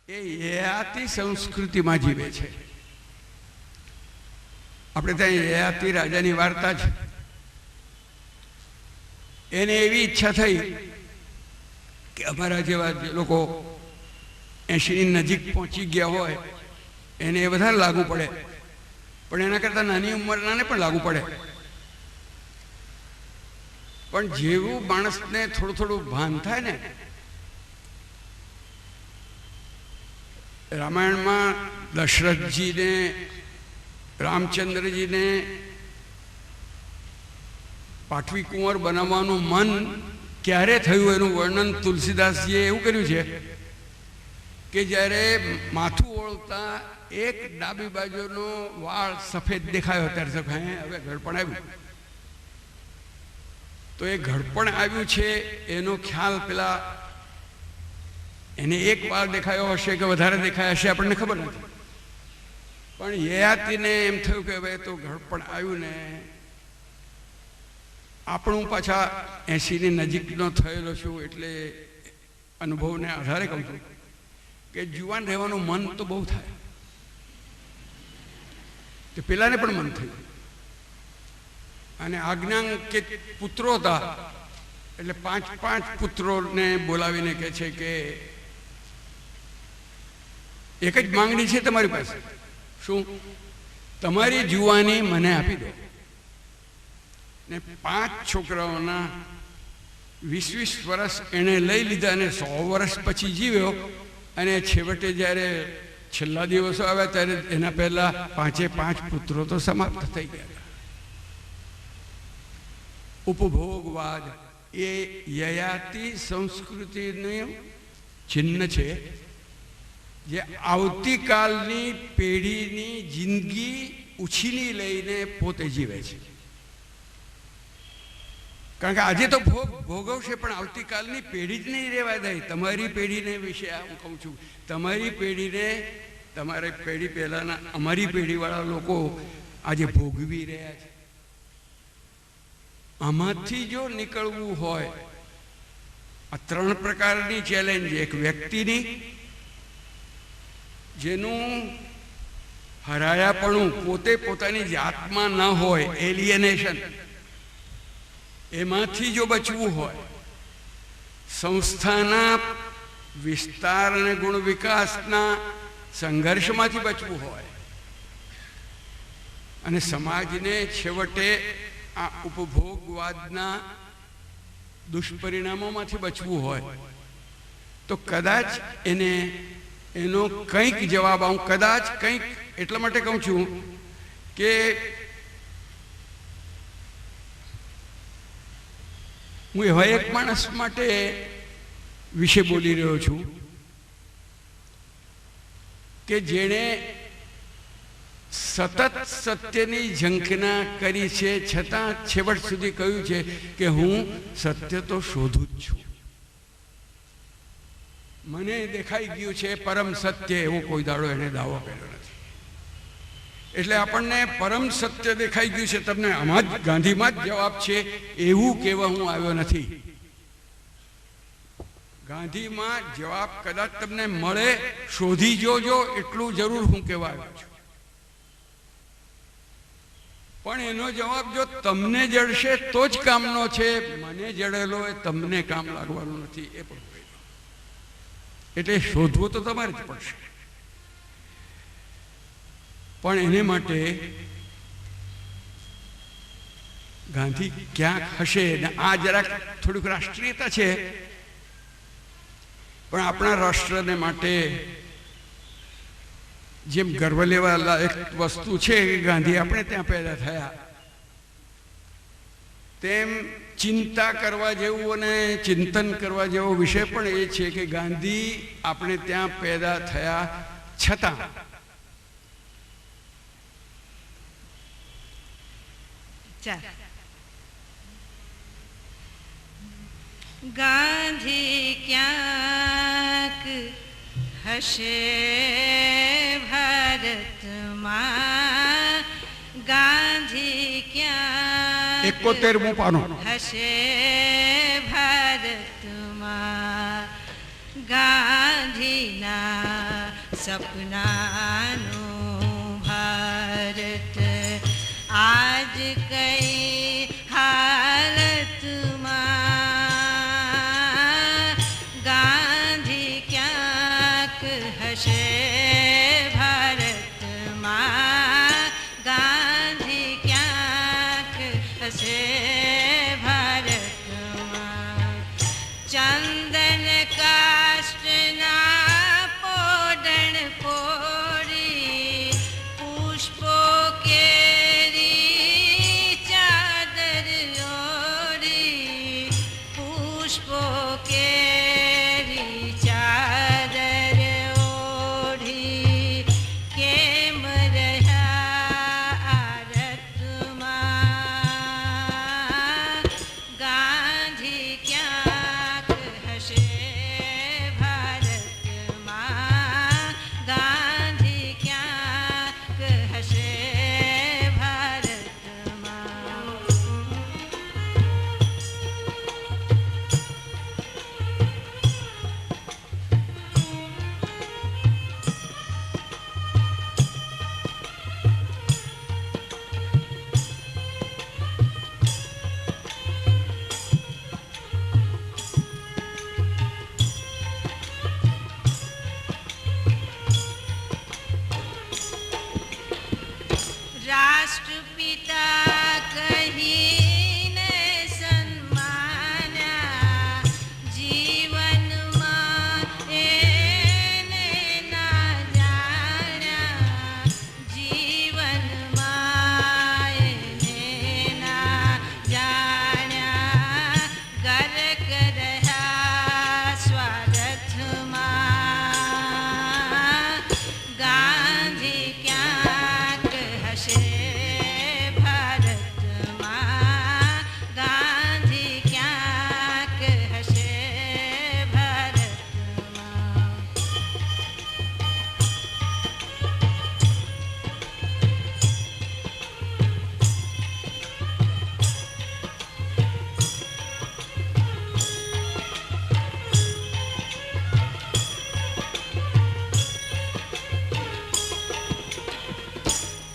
એ યયાતિ સંસ્કૃતિમાં જીવે છે. આપણે ત્યાં યયાતિ રાજાની વાર્તા છે. એને એવી ઈચ્છા થઈ કે અમારા જેવા જે લોકો 80ની નજીક પહોંચી ગયા હોય એને એ વધારે લાગુ પડે, પણ એના કરતાં નાની ઉંમરનાને પણ લાગુ પડે. પણ જેવું માણસને થોડું થોડું ભાન થાય ને, રામાયણમાં દશરથજીને રામચંદ્રજીને પાઠવી કુંવર બનાવવાનું મન ક્યારે થયું એનું વર્ણન તુલસીદાસજીએ એવું કર્યું છે કે જ્યારે માથું ઓળતા એક ડાબી બાજુનો વાળ સફેદ દેખાયો ત્યારે હવે ઘડપણ આવ્યું. તો એ ઘડપણ આવ્યું છે એનો ખ્યાલ પેલા એને એક વાળ દેખાયો હશે કે વધારે દેખાયા હશે આપણને ખબર નથી, પણ યયાતિને એમ થયું કે હવે તો ઘડપણ આવ્યું ને આપણું પાછા 80ની નજીકનો થયેલો છું એટલે અનુભવને આધારે કહું છું કે જુવાન રહેવાનું મન તો બહુ થાય. તો પેલાને પણ મન થયું અને આજ્ઞાંકિત પુત્રો હતા એટલે 5 પુત્રોને બોલાવીને કહે છે કે એક જ માંગણી છે તમારી પાસે, શું? તમારી જુવાની મને આપી દો. ને 5 છોકરાઓના 20 વર્ષ એણે લઈ લીધા અને 100 વર્ષ પછી જીવ્યો. અને છેવટે જ્યારે છેલ્લા દિવસો આવ્યા ત્યારે એના પહેલા 5 પુત્રો તો સમાપ્ત થઈ ગયા. ઉપભોગવાદ એ યયાતિ સંસ્કૃતિનું ચિહ્ન છે જે આવતીકાલની પેઢીની જિંદગી ઉછીની લઈને પોતે જીવે છે. કારણ કે આજે તો ભોગવશે પણ આવતીકાલની પેઢી જ નહીં રહેવા દે. તમારી પેઢીને વિશે હું કહું છું, તમારી પેઢીને તમારી પેઢી પહેલાંના અમારી પેઢીવાળા લોકો આજે ભોગવી રહ્યા છે. આમાંથી જો નીકળવું હોય, આ 3 પ્રકારની ચેલેન્જ. એક વ્યક્તિની, જેનું હરાયાપણું પોતે પોતાની જાતમાં ન હોય, એલિયનેશન, એમાંથી જો બચવું હોય, સંસ્થાના વિસ્તાર અને ગુણ વિકાસના સંઘર્ષમાંથી બચવું હોય, અને સમાજને છેવટે આ ઉપભોગવાદના દુષ્પરિણામોમાંથી બચવું હોય, તો કદાચ એનો કંઈક જવાબ, હું કદાચ કંઈક એટલા માટે કહું છું કે હું એવા એક માણસ માટે વિશે બોલી રહ્યો છું કે જેણે સતત સત્યની ઝંખના કરી છે, છતાં છેવટ સુધી કહ્યું છે કે હું સત્ય તો શોધું જ છું. મને દેખાઈ ગયું છે પરમ સત્ય, એવો કોઈ દાડો એને દાવો કર્યો નથી. એટલે આપણને પરમ સત્ય દેખાઈ ગયું છે, તમને આમાં જ ગાંધીમાં જ જવાબ છે એવું કહેવા હું આવ્યો નથી. ગાંધીમાં જવાબ કદાચ તમને મળે, શોધી જોજો, એટલું જરૂર હું કહેવા આવ્યો છું. પણ એનો જવાબ જો તમને જડશે તો જ કામનો છે, મને જડેલો એ તમને કામ લાગવાનું નથી. એ પણ એટલે શોધવું તો તમારે જ પડશે. પણ એને માટે ગાંધી ક્યાંક હશે. ને આ જરાક થોડીક રાષ્ટ્રીયતા છે, પણ આપણા રાષ્ટ્રને માટે જેમ ગર્વ લેવા એક વસ્તુ છે કે ગાંધી આપણે ત્યાં પેદા થયા, તેમ ચિંતા કરવા જેવું અને ચિંતન કરવા જેવો વિષય પણ એ છે કે ગાંધી આપણે ત્યાં પેદા થયા છતાં ગાંધી ક્યાંક હશે ભારતમાં, ગાંધી ક્યાંક 71મો પાનો હશે ભારતમાં, ગાંધીના સપનાનું ભારત આજ કઈ હાલતમાં ગાંધી ક્યાંક હશે ભારતમાં ગાંધી ક્યાંક હશે ભારતમાં ચંદન કાષ્ટના પોડણ પોડી પુષ્પો કેરી ચાદર ઓડી પુષ્પો કેરી ચાદર ઓઢી કેમ રહ્યા આરતમાં ગાંધી ક્યાંક હશે ભારતમાં ગાંધી ક્યાંક હશે ભારતમાં રાષ્ટ્રપિતા કહીને સન્માન્યા જીવનમાં એને ના જાણ્યા જીવનમાં એને ના જાણ્યા ગરક રહ્યા સ્વાર્થમાં ગાંધી ક્યાંક હશે ભારતમાં ગાંધી ક્યાંક હશે ભારતમાં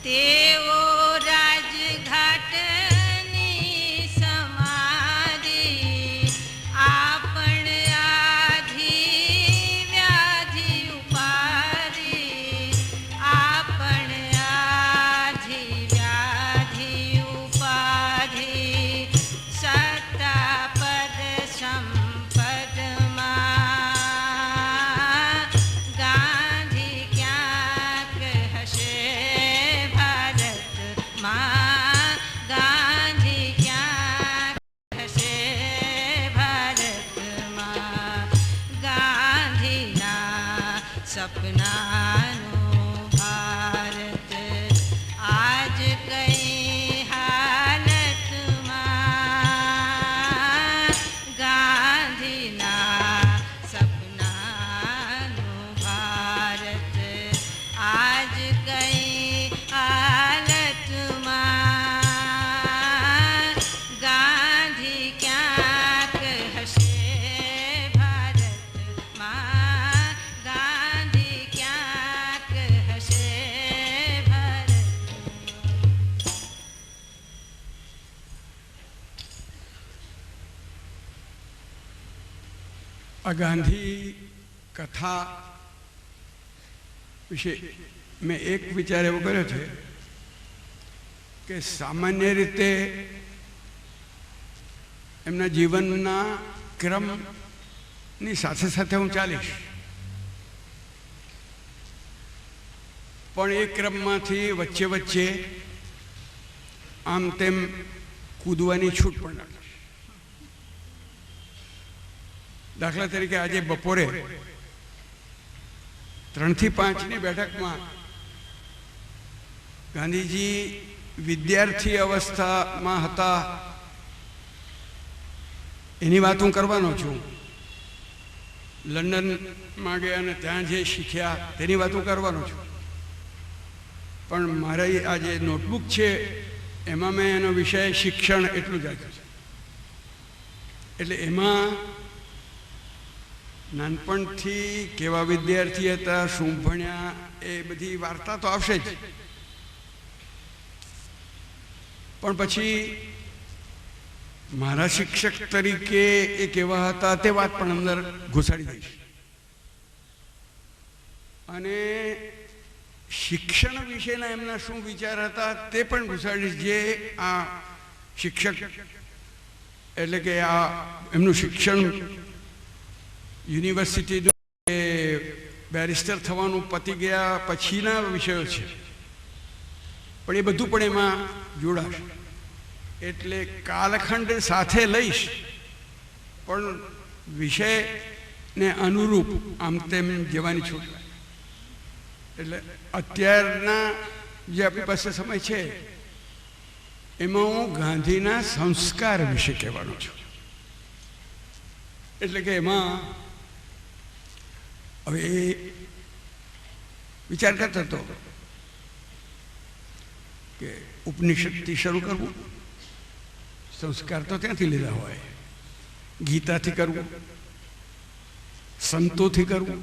તેઓ રાજઘાટની સમાધિ આપણ આધી વ્યાધિ ઉપાડી આપણ આધી વ્યાધિ ઉપાડી સત્તા પદ સંપદમાં ગાંધી ક્યાંક હશે ભારતમાં ગાંધી ક્યાંક હશે ભારતમાં ગાંધીના સપનાનું ભારત આજ કઈ હાલતમાં ગાંધીના સપનાનું ભારત આજ કઈ હાલતમાં ગાંધી ક્યાંક હશે ભારતમાં ગાંધી ક્યાંક હશે ભારતમાં આ ગાંધી કથા વિશે મેં એક વિચાર એવો કર્યો છે કે સામાન્ય રીતે એમના જીવનના ક્રમની સાથે સાથે હું ચાલીશ, પણ એ ક્રમમાંથી વચ્ચે વચ્ચે આમ તેમ કૂદવાની છૂટ પણ રાખીશ. દાખલા તરીકે આજે બપોરે 3 થી 5ની બેઠકમાં ગાંધીજી વિદ્યાર્થી અવસ્થામાં હતા એની વાત હું કરવાનો છું. લંડનમાં ગયા અને ત્યાં જે શીખ્યા તેની વાત હું કરવાનો છું. પણ મારી આ જે નોટબુક છે એમાં મેં એનો વિષય શિક્ષણ એટલું જ આપ્યું છે. એટલે એમાં નાનપણથી કેવા વિદ્યાર્થી હતા, શું ભણ્યા, એ બધી વાર્તા તો આવશે જ, પણ પછી મારા શિક્ષક તરીકે એ કેવા હતા તે વાત પણ અંદર ઘુસાડી દઈશ. અને શિક્ષણ વિશેના એમના શું વિચાર હતા તે પણ ઘુસાડીશ. જે આ શિક્ષક એટલે કે આ એમનું શિક્ષણ યુનિવર્સિટીનું બેરિસ્ટર થવાનું પતી ગયા પછીના વિષયો છે, પણ એ બધું પણ એમાં જોડાશે. એટલે કાલખંડ સાથે લઈશ, પણ વિષયને અનુરૂપ આમ તેમ જવાની છૂટ. એટલે અત્યારના જે આપણી પાસે સમય છે એમાં હું ગાંધીના સંસ્કાર વિશે કહેવાનો છું. એટલે કે એમાં હવે એ વિચાર કરતો હતો કે ઉપનિષદથી શરૂ કરવું, સંસ્કાર તો ત્યાંથી લીધા હોય, ગીતાથી કરવું, સંતોથી કરવું,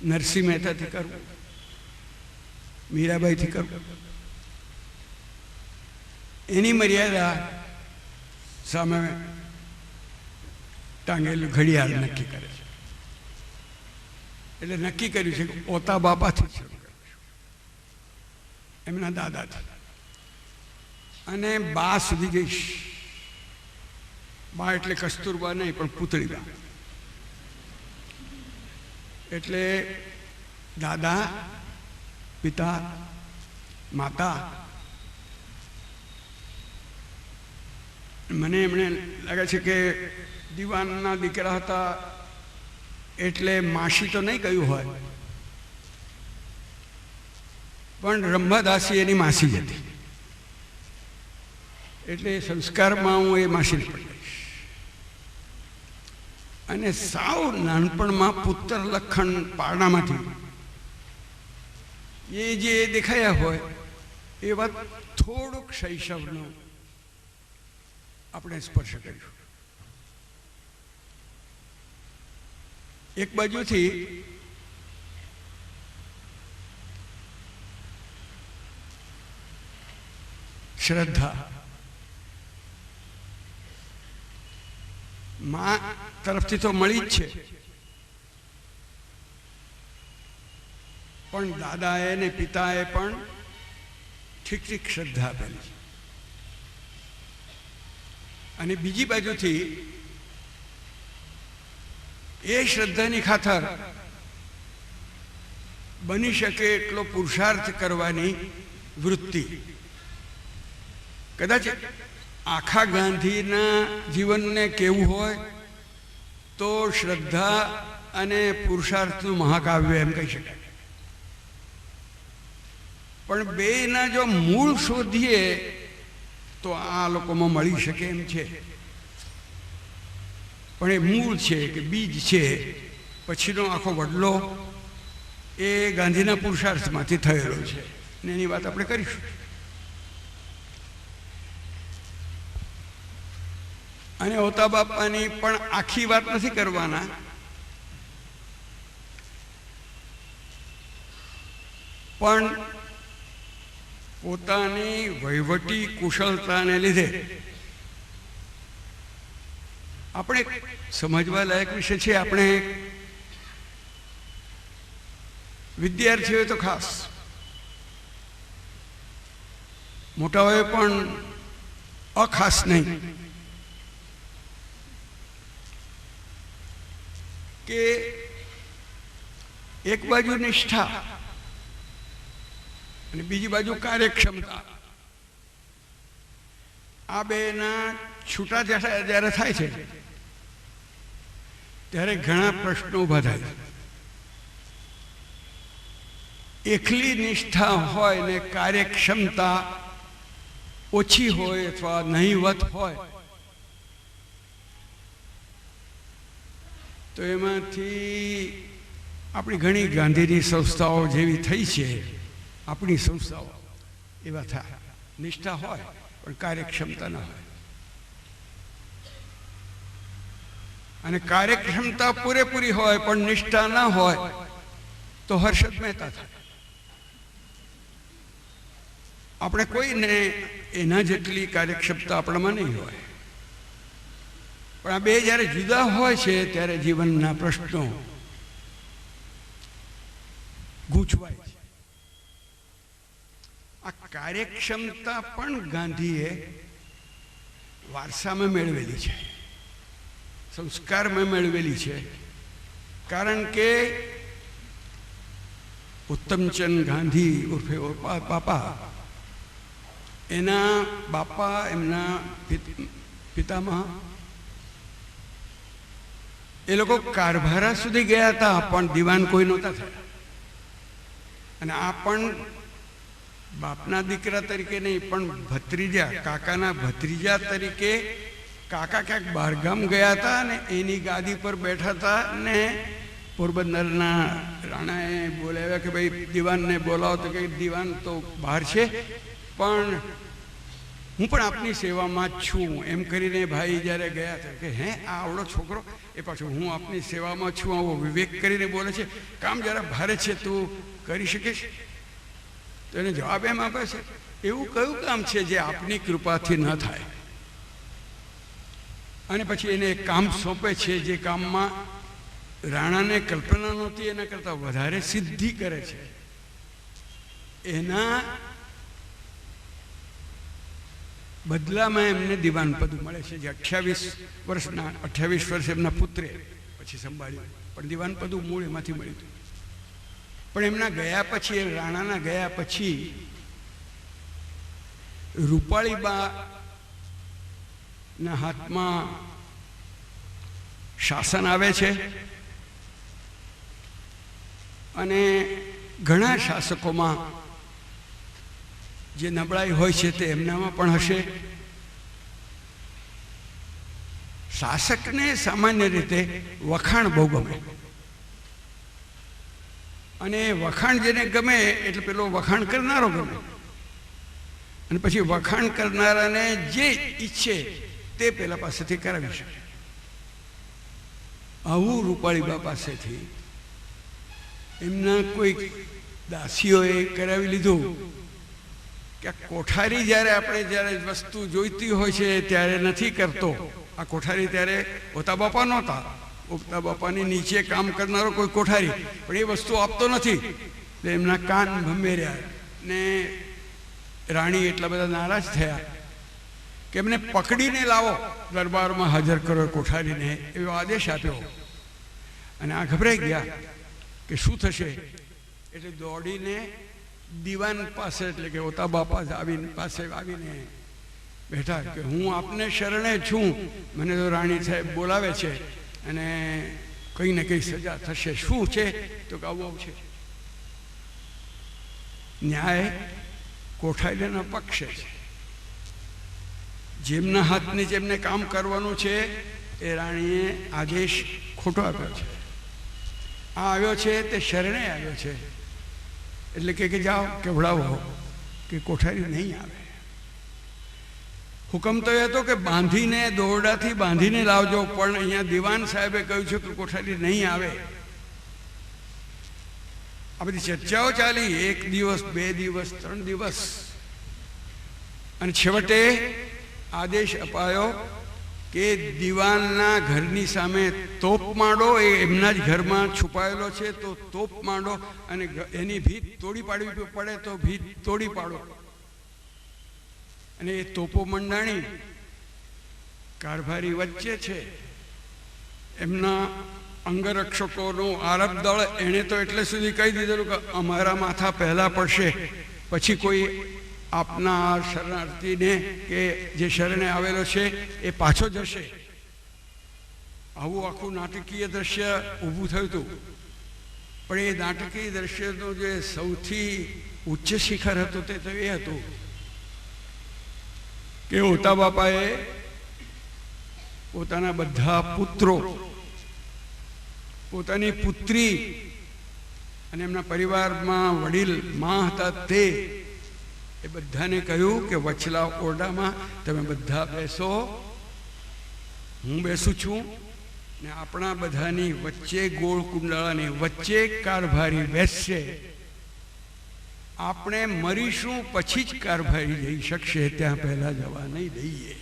નરસિંહ મહેતાથી કરવું, મીરાબાઈથી કરવું. એની મર્યાદા સામે ટાંગેલું ઘડિયાળ નક્કી કરે છે. એટલે નક્કી કર્યું છે કે ઓતા બાપાથી શરૂ કરવું, એમના દાદાથી, અને બા સુધી જઈશ. બા એટલે કસ્તુરબા નહીં, પણ પુતળીબા. એટલે દાદા, પિતા, માતા. મને એમણે લાગે છે કે દીવાનના દીકરા હતા એટલે માસી તો નહીં કહ્યું હોય, પણ રંભાદાસી એની માસી જ હતી. એટલે સંસ્કારમાં હું એ માસીને પકડીશ. અને સાવ નાનપણમાં પુત્ર લખણ પારણામાંથી એ જે દેખાયા હોય એ વાત થોડુંક શૈશવનો આપણે સ્પર્શ કરીશું. એક બાજુથી શ્રદ્ધા મા તરફથી તો મળી જ છે, પણ દાદાએ ને પિતાએ પણ ઠીક ઠીક શ્રદ્ધા આપેલી. અને બીજી બાજુથી એ શ્રદ્ધાની ખાતર બની શકે એટલો પુરુષાર્થ કરવાની વૃત્તિ. કદાચ આખા ગાંધીના જીવનને કેવું હોય તો શ્રદ્ધા અને પુરુષાર્થનું મહાકાવ્ય એમ કહી શકાય. પણ બેના જો મૂળ શોધીએ તો આ લોકોમાં મળી શકે એમ છે. પણ એ મૂળ છે કે બીજ છે, પછીનો આખો વડલો એ ગાંધીના પુરુષાર્થમાંથી થયેલો છે, ને એની વાત આપણે કરીશું. અને ઓતા બાપાની પણ આખી વાત નથી કરવાના, પણ પોતાની વહીવટી કુશળતાને લીધે આપણે સમજવા લાયક વિષય છે. આપણે વિદ્યાર્થીઓ તો ખાસ, મોટાઓએ પણ અખાસ નહીં, કે એક બાજુ નિષ્ઠા અને બીજી બાજુ કાર્યક્ષમતા, આ બેના છૂટા જ્યારે થાય છે ત્યારે ઘણા પ્રશ્નો ઊભા થાય. એકલી નિષ્ઠા હોય ને કાર્યક્ષમતા ઓછી હોય અથવા નહીવત હોય તો એમાંથી આપણી ઘણી ગાંધીની સંસ્થાઓ જેવી થઈ છે, આપણી સંસ્થાઓ એવા થાય. નિષ્ઠા હોય પણ કાર્યક્ષમતા ન હોય. અને કાર્યક્ષમતા પૂરેપૂરી હોય પણ નિષ્ઠા ના હોય તો હર્ષદ મહેતા થાય. આપણે કોઈને એના જેટલી કાર્યક્ષમતા આપણામાં નહીં હોય, પણ આ બે જ્યારે જુદા હોય છે ત્યારે જીવનના પ્રશ્નો ગૂંચવાય છે. આ કાર્યક્ષમતા પણ ગાંધીએ વારસામાં મેળવેલી છે, સંસ્કારમાં મેળવેલી છે. કારણ કે ઉત્તમચંદ ગાંધી ઉર્ફે બાપા, એના બાપા, એમના પિતામહ, એ લોકો કારભારા સુધી ગયા હતા પણ દિવાન કોઈ નહોતા થયા. અને આ પણ બાપના દીકરા તરીકે નહીં પણ ભત્રીજા, કાકાના ભત્રીજા તરીકે કાકા ક્યાંક બહારગામ ગયા હતા અને એની ગાદી પર બેઠા હતા ને પોરબંદરના રાણાએ બોલાવ્યા કે ભાઈ દિવાનને બોલાવો. તો કે દિવાન તો બહાર છે પણ હું પણ આપની સેવામાં જ છું એમ કરીને ભાઈ જ્યારે ગયા હતા કે હે આ આવડો છોકરો, એ પાછો હું આપની સેવામાં છું આવો વિવેક કરીને બોલે છે, કામ જરા ભારે છે, તું કરી શકીશ? તો એને જવાબ એમ આપે છે, એવું કયું કામ છે જે આપની કૃપાથી ન થાય? અને પછી એને એક કામ સોંપે છે જે કામમાં રાણાને કલ્પના નહોતી એના કરતાં વધારે સિદ્ધિ કરે છે. એના બદલામાં એમને દિવાન પદ મળે છે, જે 28 વર્ષ એમના પુત્રે પછી સંભાળ્યું, પણ દિવાન પદ મૂળ એમાંથી મળ્યું હતું. પણ એમના ગયા પછી, રાણાના ગયા પછી રૂપાળીબાના હાથમાં શાસન આવે છે અને ઘણા શાસકોમાં જે નબળાઈ હોય છે તે એમનામાં પણ હશે. શાસકને સામાન્ય રીતે વખાણ બહુ ગમે, અને વખાણ જેને ગમે એટલે પેલો વખાણ કરનારો ગમે, અને પછી વખાણ કરનારાને જે ઈચ્છે તે પેલા પાસેથી કરાવી શકે. આવું રૂપાળીબા પાસેથી એમના કોઈ દાસીઓએ કરાવી લીધું કે કોઠારી જ્યારે વસ્તુ જોઈતી હોય છે ત્યારે નથી કરતો. આ કોઠારી ત્યારે ઓતા બાપા નહોતા, ઓતા બાપાની નીચે કામ કરનારો કોઈ કોઠારી, પણ એ વસ્તુ આપતો નથી. એટલે એમના કાન ભંભેર્યા ને રાણી એટલા બધા નારાજ થયા કે એમને પકડીને લાવો, દરબારમાં હાજર કરો કોઠારીને, એવો આદેશ આપ્યો. અને આ ગભરાઈ ગયા કે શું થશે, એટલે દોડીને દિવાન પાસે, એટલે કે ઓતા બાપા પાસે આવીને બેઠા કે હું આપને શરણે છું, મને તો રાણી સાહેબ બોલાવે છે અને કંઈ ને કંઈ સજા થશે. શું છે? તો કે આવું છે. ન્યાય કોઠારીના પક્ષે છે. જેમના હાથની જેમને કામ કરવાનું છે એ રાણીએ આદેશ ખોટો આપ્યો છે. આ આવ્યો છે તે શરણે આવ્યો છે, એટલે કે જાઓ કેવડાવો કે કોઠારી નહીં આવે. હુકમ તો એ હતો કે બાંધીને, દોરડાથી બાંધીને લાવજો, પણ અહીંયા દિવાન સાહેબે કહ્યું છે કે કોઠારી નહીં આવે. આ બધી ચર્ચાઓ ચાલી 1 દિવસ, 2 દિવસ, 3 દિવસ, અને છેવટે આદેશ અપાયો કે દિવાનના ઘરની સામે તોપ માંડો. એ એમના જ ઘરમાં છુપાયેલો છે તો તોપ માંડો, અને એની ભીત તોડી પાડવી પડે તો ભીત તોડી પાડો. અને એ તોપો મંડાણી કારભારી વચ્ચે છે. એમના અંગરક્ષકોનું આરબ દળ, એણે તો એટલે સુધી કહી દીધેલું કે અમારા માથા પહેલા પડશે, પછી કોઈ આપના શરણાર્થીને કે જે શરણે આવેલો છે એ પાછો જશે. આવું આખું નાટકીય દ્રશ્ય ઊભું થયું હતું. પણ એ નાટકીય દ્રશ્યનું જે સૌથી ઉચ્ચ શિખર હતું તે તો એ હતું કે ઓતા બાપાએ પોતાના બધા પુત્રો, પોતાની પુત્રી અને એમના પરિવારમાં વડીલ માં હતા તે એ બધાને કહ્યું કે વચલા ઓરડામાં તમે બધા બેસો, હું બેસું છું, ને આપણા બધાની વચ્ચે ગોળ કુંડાળાની વચ્ચે કારભારી બેસશે. આપણે મરીશું પછી જ કારભારી જઈ શકશે, ત્યાં પહેલા જવા નહીં દઈએ.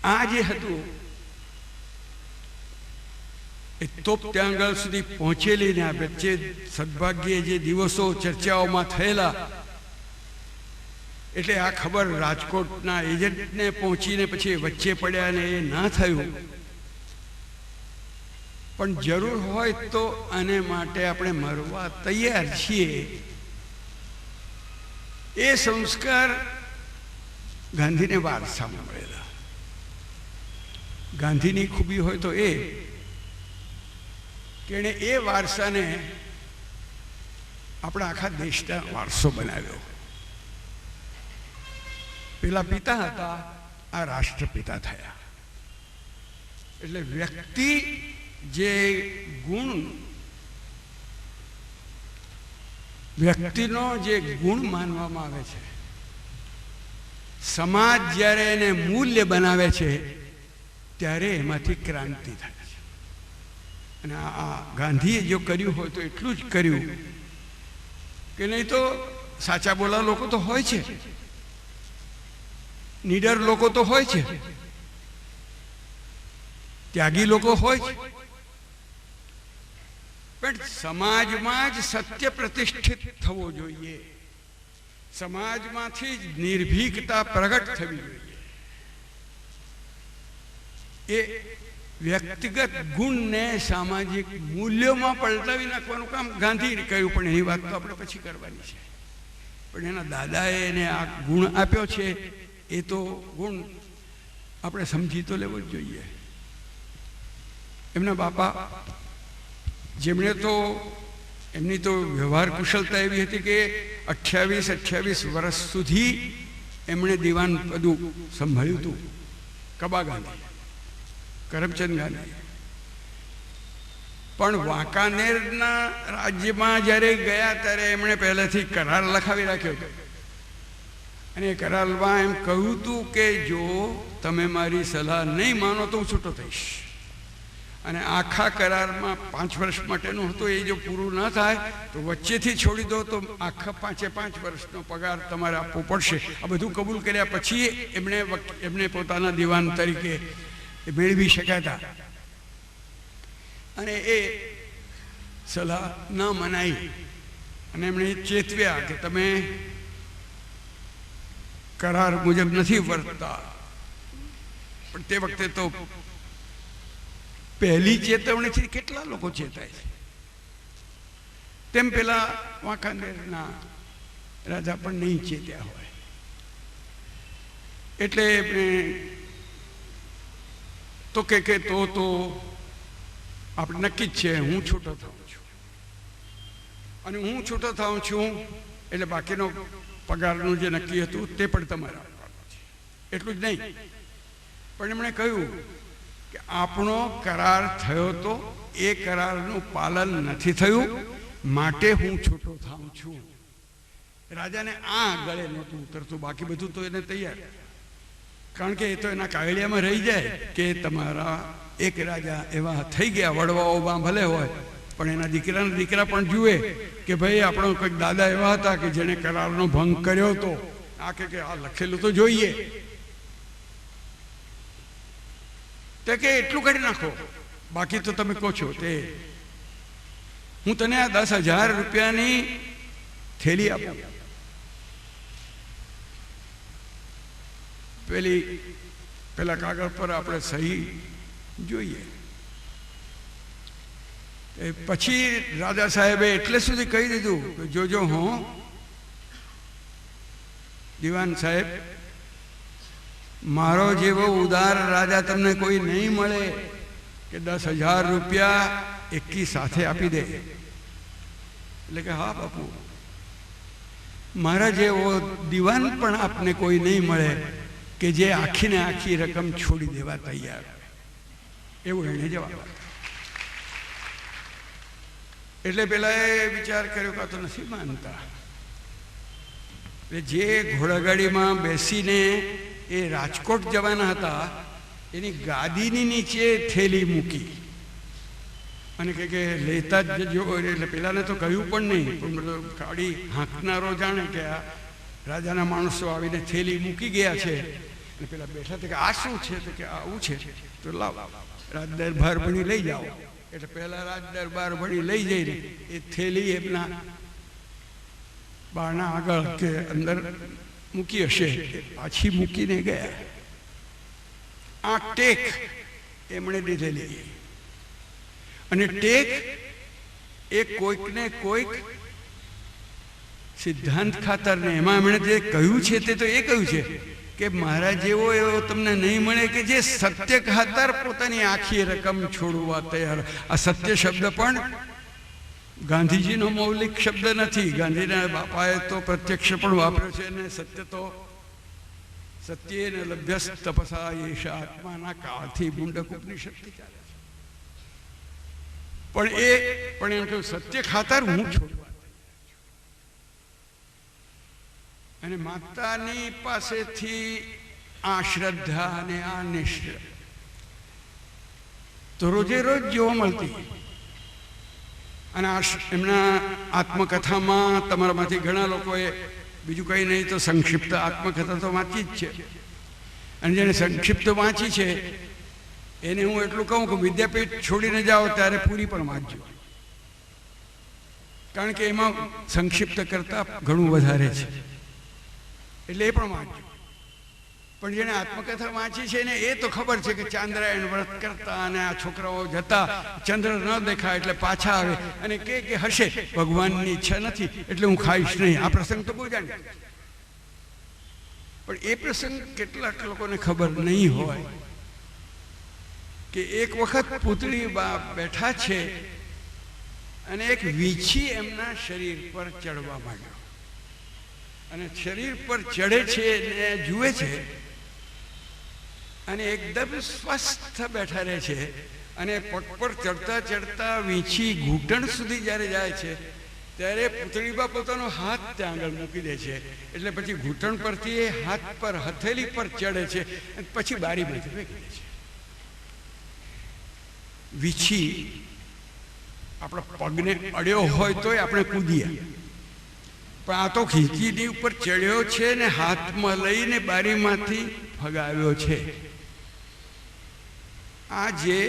આ જે હતું એ તોપ ત્યાં આગળ સુધી પહોંચેલી ને આ વચ્ચે સદભાગ્યે જે દિવસો ચર્ચાઓમાં થયેલા, એટલે આ ખબર રાજકોટના એજન્ટને પહોંચીને પછી વચ્ચે પડ્યા ને એ ના થયું. પણ જરૂર હોય તો આને માટે આપણે મરવા તૈયાર છીએ. એ સંસ્કાર ગાંધીને વારસામાં મળેલા. ગાંધીની ખૂબી હોય તો એ કે એણે એ વારસાને આપણા આખા દેશના વારસો બનાવ્યો. પેલા પિતા હતા, આ રાષ્ટ્રપિતા થયા. એટલે વ્યક્તિ જે ગુણ, વ્યક્તિનો જે ગુણ માનવામાં આવે છે, સમાજ જ્યારે એને મૂલ્ય બનાવે છે ત્યારે એમાંથી ક્રાંતિ થાય છે. અને આ ગાંધીએ જો કર્યું હોય તો એટલું જ કર્યું કે નહીં તો સાચા બોલા લોકો તો હોય છે, નીડર લોકો તો હોય છે, ત્યાગી લોકો હોય છે, પણ સમાજમાં જ સત્ય પ્રતિષ્ઠિત થવો જોઈએ. સમાજમાંથી જ નિર્ભીકતા પ્રગટ થવી જોઈએ. એ વ્યક્તિગત ગુણને સામાજિક મૂલ્યોમાં પલટાવી નાખવાનું કામ ગાંધીએ કર્યું. પણ એની વાત તો આપણે પછી કરવાની છે. પણ એના દાદાએ એને આ ગુણ આપ્યો છે, એ તો ગુણ આપણે સમજી તો લેવો જ જોઈએ. એમના બાપા, જેમણે તો એમની તો વ્યવહાર કુશળતા એવી હતી કે 28 વર્ષ સુધી એમણે દિવાન પદું સંભાળ્યું હતું. કબા ગાંધી, કરમચંદ ગાંધી. પણ વાંકાનેરના રાજ્યમાં જ્યારે ગયા ત્યારે એમણે પહેલેથી કરાર લખાવી રાખ્યો હતો. અને એ કરારમાં એમ કહ્યું હતું કે જો તમે મારી સલાહ નહીં માનો તો હું છૂટો થઈશ. અને આખા કરારમાં 5 વર્ષ માટેનું હતું. એ જો પૂરું ન થાય તો વચ્ચેથી છોડી દો તો આખા 5 વર્ષનો પગાર તમારે આપવો પડશે. આ બધું કબૂલ કર્યા પછી એમને પોતાના દિવાન તરીકે મેળવી શક્યા હતા. અને એ સલાહ ન મનાઈ અને એમણે ચેતવ્યા કે તમે કરાર મુજબ નથી વર્તતા. પણ તે વખતે તો પહેલી ચેતવણીથી કેટલા લોકો ચેતાય છે. તેમ પેલા વાંકાનેરના રાજા પણ નહીં ચેત્યા હોય. એટલે તો કે તો આપણે નક્કી જ છે, હું છૂટો થાઉં છું. અને હું છૂટો થાઉં છું એટલે બાકીનો પગારનું જે નક્કી હતું તે પણ તમારે આપવાનું છે. એટલું જ નહીં, પણ એમણે કહ્યું કે આપણો કરાર થયો તો એ કરારનું પાલન નથી થયું, માટે હું છૂટો થાઉં છું. રાજાને આ ગળે નહોતું ઉતરતું, બાકી બધું તો એને તૈયાર. કારણ કે એ તો એના કાગળિયામાં રહી જાય કે તમારા એક રાજા એવા થઈ ગયા, વડવાઓમાં ભલે હોય પણ એના દીકરાના દીકરા પણ જુએ કે ભાઈ આપણો કંઈક દાદા એવા હતા કે જેને કરારનો ભંગ કર્યો હતો. આ કે આ લખેલું તો જોઈએ. તે કે એટલું કરી નાખો, બાકી તો તમે કહો છો તે હું તને આ 10,000 રૂપિયાની થેલી આપું. પેલા કાગળ પર આપણે સહી જોઈએ. પછી રાજા સાહેબે એટલે સુધી કહી દીધું કે જોજો હું દિવાન સાહેબ, મારો જેવો ઉદાર રાજા તમને કોઈ નહીં મળે કે 10,000 રૂપિયા એકી સાથે આપી દે. એટલે કે હા બાપુ, મારા જેવો દિવાન પણ આપને કોઈ નહીં મળે કે જે આખીને આખી રકમ છોડી દેવા તૈયાર. એવું એને જવાબ આપ્યો. એટલે પેલા એ વિચાર કર્યો કે આ તો નથી માનતા. જે ઘોડાગાડીમાં બેસીને એ રાજકોટ જવાના હતા, એ એની ગાદીની નીચે થેલી મૂકી અને કે લેતા જ જજો. એટલે પેલાને તો કહ્યું પણ નહીં, પણ ગાડી હાંકનારો જાણે કે આ રાજાના માણસો આવીને થેલી મૂકી ગયા છે. અને પેલા બેઠા કે આ શું છે? તો કે આવું છે. તો લાવ રાજ દરબાર ભણી લઈ જાઓ. એટલે પહેલા રાજ દરબાર ભણી લઈ જઈને એ થેલી એમના બારણા આગળ કે અંદર મૂકી હશે, પાછી મૂકીને ગયા. આ ટેક એમણે લીધેલી. અને ટેક એ કોઈકને કોઈક સિદ્ધાંત ખાતર ને એમાં એમણે જે કહ્યું છે તે તો એ કહ્યું છે કે મારા જેવો એવો તમને નહીં મળે કે જે સત્ય ખાતર પોતાની આખી રકમ છોડવા તૈયાર. આ સત્ય શબ્દ પણ ગાંધીજીનો મૌલિક શબ્દ નથી. ગાંધીના બાપાએ તો પ્રત્યક્ષ પણ વાપર્યો છે. અને સત્ય તો સત્યેન લભ્યસ તપસા એશ આત્માના કાળથી મુંડક ઉપનિષદથી ચાલે છે. પણ એમ કહ્યું સત્ય ખાતર હું છોડવા. અને માતાની પાસેથી આ શ્રદ્ધા અને આ નિશ્ચય તો રોજે રોજ જોવા મળતી. અને એમના આત્મકથામાં તમારામાંથી ઘણા લોકોએ બીજું કંઈ નહીં તો સંક્ષિપ્ત આત્મકથા તો વાંચી જ છે. અને જેને સંક્ષિપ્ત વાંચી છે એને હું એટલું કહું કે વિદ્યાપીઠ છોડીને જાઓ ત્યારે પૂરી પણ વાંચજો, કારણ કે એમાં સંક્ષિપ્ત કરતાં ઘણું વધારે છે. એટલે એ પણ વાંચજો. પણ જેને આત્મકથા વાંચી છે ને એ તો ખબર છે કે ચાંદ્રાયણ વ્રત કરતા અને આ છોકરાઓ જતા ચંદ્ર ન દેખાય એટલે પાછા આવે અને કે હશે ભગવાનની ઈચ્છા નથી એટલે હું ખાઈશ નહીં. આ પ્રસંગ તો બહુ જાણીએ, પણ એ પ્રસંગ કેટલાક લોકોને ખબર નહીં હોય કે એક વખત પૂતળી બા બેઠા છે અને એક વીછી એમના શરીર પર ચડવા માંડ્યો. અને શરીર પર ચડે છે ને જુએ છે અને એકદમ સ્વસ્થ બેઠા રહે છે. અને પગ પર ચડતા ચડતા વીંછી ઘૂંટણ સુધી જ્યારે જાય છે ત્યારે પૂતળીબા પોતાનો હાથ ત્યાં આગળ મૂકી દે છે. એટલે પછી ઘૂંટણ પરથી એ હાથ પર હથેલી પર ચડે છે અને પછી બારીમાંથી ફેંકી દે છે. વીંછી આપણા પગને અડ્યો હોય તોય આપણે કૂદીએ, પણ આ તો ખીચીની ઉપર ચડ્યો છે ને હાથમાં લઈને બારીમાંથી ફગાવ્યો છે. આ જે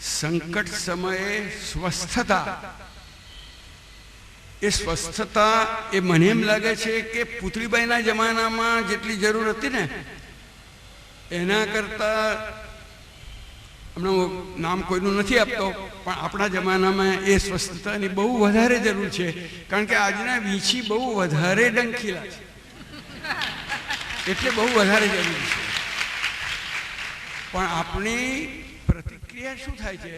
સંકટ સમયે સ્વસ્થતા, એ સ્વસ્થતા એ મને એમ લાગે છે કે પુતળીબાઈના જમાનામાં જેટલી જરૂર હતી ને એના કરતાં, હમણાં નામ કોઈનું નથી આપતો, પણ આપણા જમાનામાં એ સ્વસ્થતાની બહુ વધારે જરૂર છે. કારણ કે આજના વીંછી બહુ વધારે ડંખીલા છે, એટલે બહુ વધારે જરૂરી છે. પણ આપણી પ્રતિક્રિયા શું થાય છે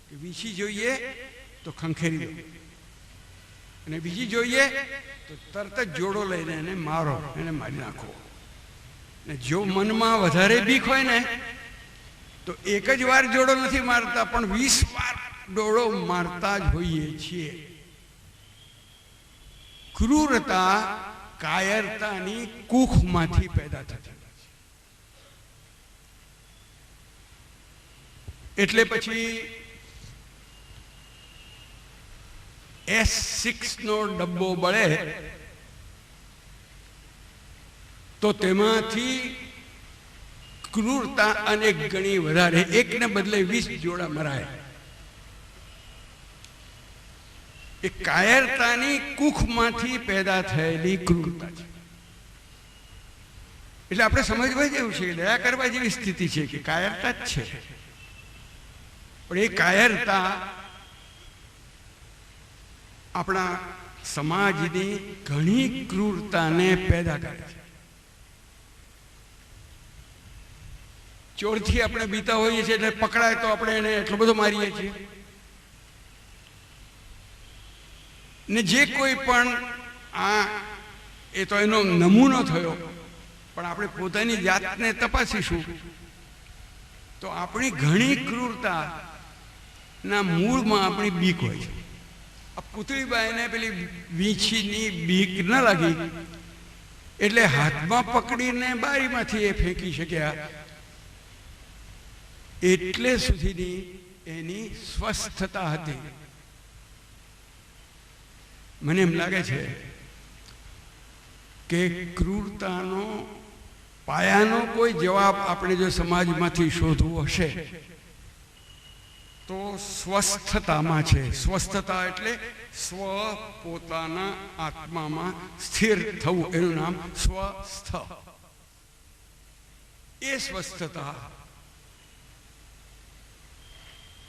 કે વીંછી જોઈએ તો ખંખેરી દો, અને બીજી જોઈએ તો તરત જ જોડો લઈને એને મારો, એને મારી નાખો. ને જો મનમાં વધારે બીક હોય ને તો એક જ વાર જોડો નથી મારતા, પણ 20 વાર ડોળો મારતા જ હોઈએ છીએ. ક્રૂરતા કાયરતાની કૂખમાંથી પેદા થતી. એટલે પછી S6 નો ડબ્બો બળે તો તેમાંથી ક્રૂરતા અનેક ગણી વધારે, એકને બદલે 20 જોડા મરાય. એ કાયરતાની કૂખમાંથી પેદા થયેલી ક્રૂરતા છે. એટલે આપણે સમજવા જેવું છે, દયા કરવા જેવી સ્થિતિ છે કે કાયરતા જ છે. પણ એ કાયરતા આપણા સમાજની ઘણી ક્રૂરતાને પેદા કરે છે. ચોરથી આપણે બીતા હોઈએ છીએ એટલે પકડાય તો આપણે એને એટલો બધો મારીએ છીએ. ને જે કોઈ પણ આ એ તો એનો નમૂનો થયો, પણ આપણે પોતાની જાતને તપાસીશું તો આપણી ઘણી ક્રૂરતા ના મૂળમાં આપણી બીક હોય છે. આ પુતળીબાઈને પેલી વીંછીની બીક ન લાગી એટલે હાથમાં પકડીને બારીમાંથી એ ફેંકી શક્યા. એટલે સુધીની એની સ્વસ્થતા હતી. મને એમ લાગે છે કે ક્રૂરતાનો પાયાનો કોઈ જવાબ આપણે જો સમાજમાંથી શોધવો હશે તો સ્વસ્થતામાં છે. સ્વસ્થતા એટલે સ્વ, પોતાના આત્મામાં સ્થિર થવું, એનું નામ સ્વસ્થ. એ સ્વસ્થતા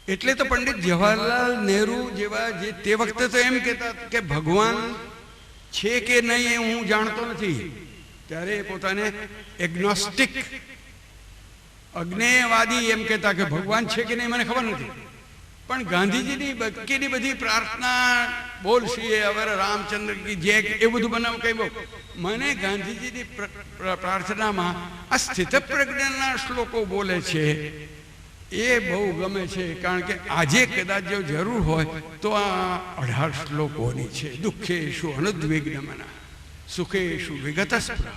એટલે તો પંડિત જવાહરલાલ નહેરુ જેવા જે તે વખતે તો એમ કહેતા કે ભગવાન છે કે નહીં એ હું જાણતો નથી. ત્યારે પોતાને એગ્નોસ્ટિક, અજ્ઞેયવાદી એમ કહેતા કે ભગવાન છે કે નહીં મને ખબર નથી. પણ ગાંધીજીની બાકીની બધી પ્રાર્થના બોલ છીએ હવે રામચંદ્ર કી જય એ બધું બનાવ કઈ બહુ મને ગાંધીજીની પ્રાર્થનામાં આ સ્થિતપ્રજ્ઞના શ્લોકો બોલે છે એ બહુ ગમે છે. કારણ કે આજે કદાચ જો જરૂર હોય તો આ 18 શ્લોકોની છે. દુઃખેશુ અનુદ્વિગ્નમના સુખેશુ વિગતસ્પૃહ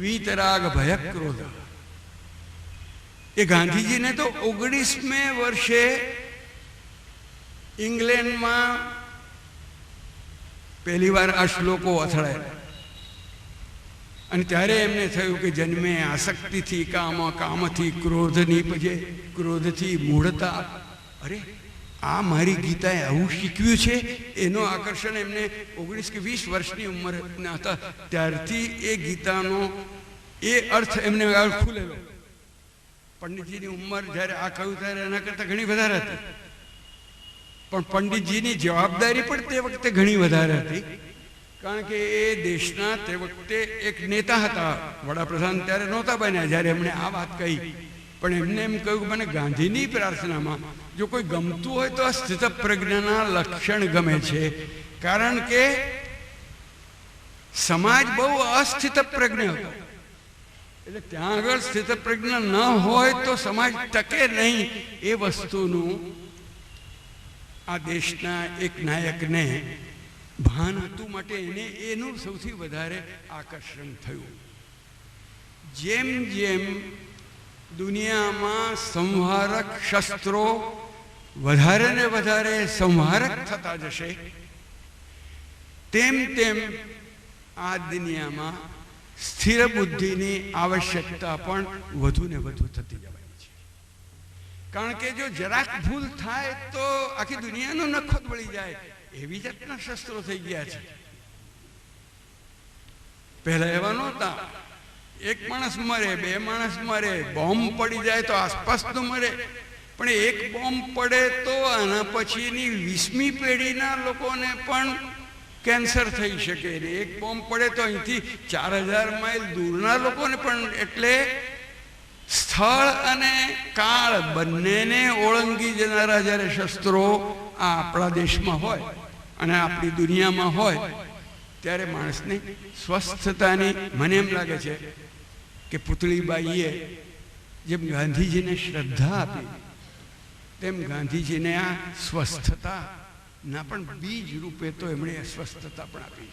વીતરાગ ભયક્રોધ. એ ગાંધીજીને તો 19મે વર્ષે ઇંગ્લેન્ડમાં પહેલી વાર આ શ્લોકો અથડાયા અને ત્યારે એમને થયું કે જન્મે આસક્તિથી કામ, કામથી ક્રોધની પજે, ક્રોધથી મૂઢતા. અરે આ મારી ગીતાએ આવું શીખવ્યું છે. એનો આકર્ષણ એમને 19 કે 20 વર્ષની ઉંમરના હતા ત્યારથી એ ગીતાનો એ અર્થ એમને ખુલેલો. પંડિતજીની ઉંમર જ્યારે આ કહ્યું ત્યારે એના કરતાં ઘણી વધારે હતી, પણ પંડિતજીની જવાબદારી પણ તે વખતે ઘણી વધારે હતી. કારણ કે એ દેશના તે વખતે એક નેતા હતા, વડાપ્રધાન ત્યારે નહોતા બન્યા જ્યારે એમણે આ વાત કહી. પણ એમને એમ કહ્યું કે મને ગાંધીની પ્રાર્થનામાં જો કોઈ ગમતું હોય તો આ સ્થિતપ્રજ્ઞના લક્ષણ ગમે છે. કારણ કે સમાજ બહુ અસ્થિતપ્રજ્ઞ હતો, એટલે ત્યાં આગળ સ્થિતપ્રજ્ઞ ન હોય તો સમાજ ટકે નહીં. એ વસ્તુનું આ દેશના એક નાયકને ભાન હતું, માટે એને એનું સૌથી વધારે આકર્ષણ થયું. જેમ જેમ દુનિયામાં સંહારક શસ્ત્રો વધારે ને વધારે સંહારક થતા જશે તેમ તેમ આ દુનિયામાં સ્થિર બુદ્ધિની આવશ્યકતા પણ વધુ ને વધુ થતી જવાની છે. કારણ કે જો જરાક ભૂલ થાય તો આખી દુનિયાનો નખો વળી જાય એવી જાતના શસ્ત્રો થઈ ગયા છે. પહેલા એવા નહોતા. એક માણસ મરે, 2 માણસ મરે, બોમ્બ પડી જાય તો આસપાસનું મરે, પણ એક બોમ્બ પડે તો આના પછીની 20મી પેઢીના લોકોને પણ કેન્સર થઈ શકે. એક બોમ્બ પડે તો અહીંથી 4000 માઇલ દૂરના લોકોને પણ. એટલે સ્થળ અને કાળ બંનેને ઓળંગી જનારા જ્યારે શસ્ત્રો આ આપણા દેશમાં હોય અને આપણી દુનિયામાં હોય ત્યારે માણસની સ્વસ્થતાની મને એમ લાગે છે કે પુતળીબાઈએ જેમ ગાંધીજીને શ્રદ્ધા આપી તેમ ગાંધીજીને આ સ્વસ્થતાના પણ બીજ રૂપે તો એમણે સ્વસ્થતા પણ આપી.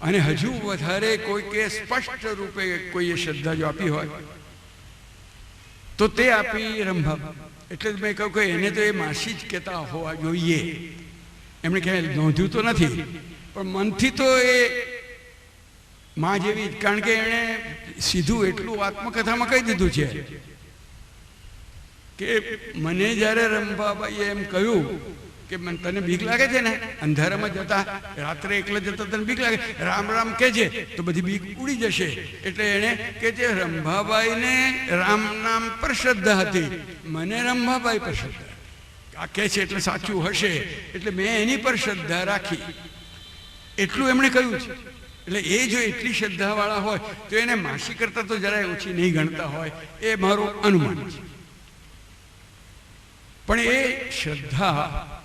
અને હજુ વધારે કોઈકે સ્પષ્ટ રૂપે કોઈએ શ્રદ્ધા જો આપી હોય તો તે આપી રંભા. એટલે મેં કહ્યું કે એને તો એ માસી જ કહેતા હોવા જોઈએ. એમણે ક્યાંય નોંધ્યું તો નથી, પણ મનથી તો એ માં જેવી જ. કારણ કે એણે સીધું એટલું આત્મકથામાં કહી દીધું છે કે મને જ્યારે રંભાબાઈએ એમ કહ્યું કે મને તને બીક લાગે છે ને, અંધારામાં જતા રાત્રે એકલા જતા તને બીક લાગે, રામ રામ કહેજે તો બધી બીક ઉડી જશે. એટલે એણે કે જે રંભાબાઈને રામ નામ પર શ્રદ્ધા હતી, મને રંભાબાઈ પર શ્રદ્ધા. આ કહે છે એટલે સાચું હશે, એટલે મેં એની પર શ્રદ્ધા રાખી. એટલું એમણે કહ્યું છે. એટલે એ જો એટલી શ્રદ્ધાવાળા હોય તો એને માસી કરતા તો જરાય ઓછી નહીં ગણતા હોય, એ મારું અનુમાન છે. પણ એ શ્રદ્ધા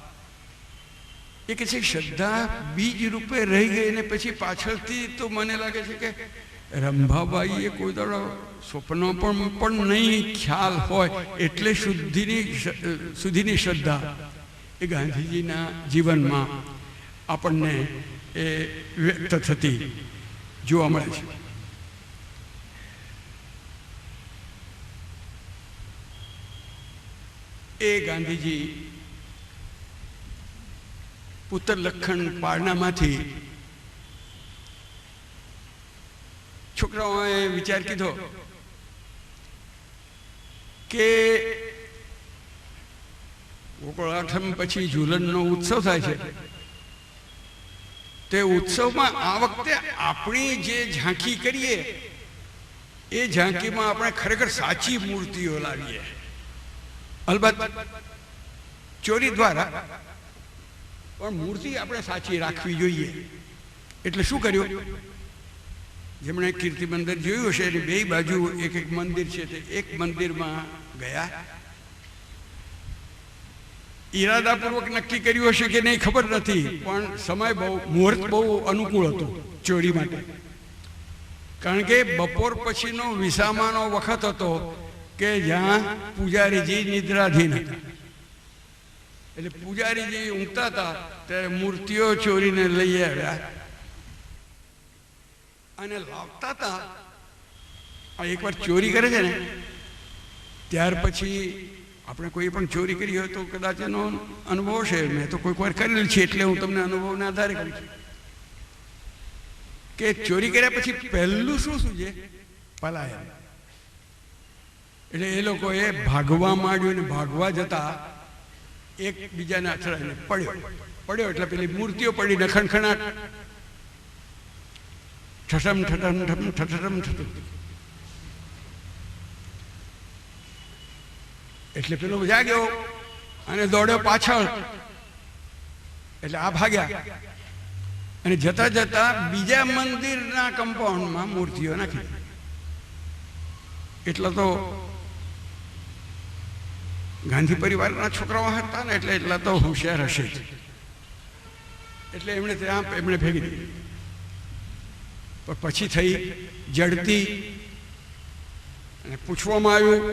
એ કે છે શ્રદ્ધા બીજ રૂપે રહી ગઈ ને પછી પાછળથી તો મને લાગે છે કે રંભાબાઈએ કોઈ દાડો સ્વપ્ન પણ નહીં ખ્યાલ હોય એટલે સુધીની શ્રદ્ધા એ ગાંધીજીના જીવનમાં આપણને એ વ્યક્ત થતી જોવા મળે છે. એ ગાંધીજી પુત્ર લખણ પારણામાંથી છોકરાઓએ વિચાર કીધો કે ગોકુળ આઠમ પછી ઝૂલનનો ઉત્સવ થાય છે, તે ઉત્સવમાં આ વખતે આપણી જે ઝાંખી કરીએ એ ઝાંખીમાં આપણે ખરેખર સાચી મૂર્તિઓ લાવીએ, અલબત્ત ચોરી દ્વારા, પણ મૂર્તિ આપણે સાચી રાખવી જોઈએ. એટલે શું કર્યું? જેમણે કીર્તિ મંદિર જોયું હશે એની બે બાજુ એક એક મંદિર છે, તે એક મંદિરમાં ગયા. ઈરાદાપૂર્વક નક્કી કર્યું હશે કે નહીં ખબર નથી, પણ સમય બહુ મુહૂર્ત બહુ અનુકૂળ હતો ચોરી માટે. કારણ કે બપોર પછીનો વિસામાનો વખત હતો કે જ્યાં પૂજારીજી નિદ્રાધીન હતા. એટલે પૂજારીજી ઊંઘતા હતા ત્યારે મૂર્તિઓ ચોરીને લઈ આવ્યા અને લાવતા હતા. એકવાર ચોરી કરે છે ને ત્યાર પછી આપણે કોઈ પણ ચોરી કરી હોય તો કદાચ એનો અનુભવ છે. મેં તો કોઈક વાર કરેલ છે એટલે હું તમને અનુભવના આધારે કહું છું કે ચોરી કર્યા પછી પહેલું શું છે? પલાયન. એટલે એ લોકોએ ભાગવા માંડ્યું ને ભાગવા જતા એકબીજાને અથડાઈને પડ્યો એટલે પેલી મૂર્તિઓ પડીને ખણખણાટ, ઠઠમ ઠઠમ ઠમ ઠઠમ ઠઠમ. એટલે પેલો જાગ્યો અને દોડ્યો પાછળ. એટલે આ ભાગ્યા અને જતા જતા બીજા મંદિરના કમ્પાઉન્ડમાં મૂર્તિઓ નાખી. એટલો તો ગાંધી પરિવારના છોકરાઓ હતા ને એટલે એટલા તો હોશિયાર હશે જ. એટલે એમણે ત્યાં ભેગી દીધી. પણ પછી થઈ જડતી અને પૂછવામાં આવ્યું.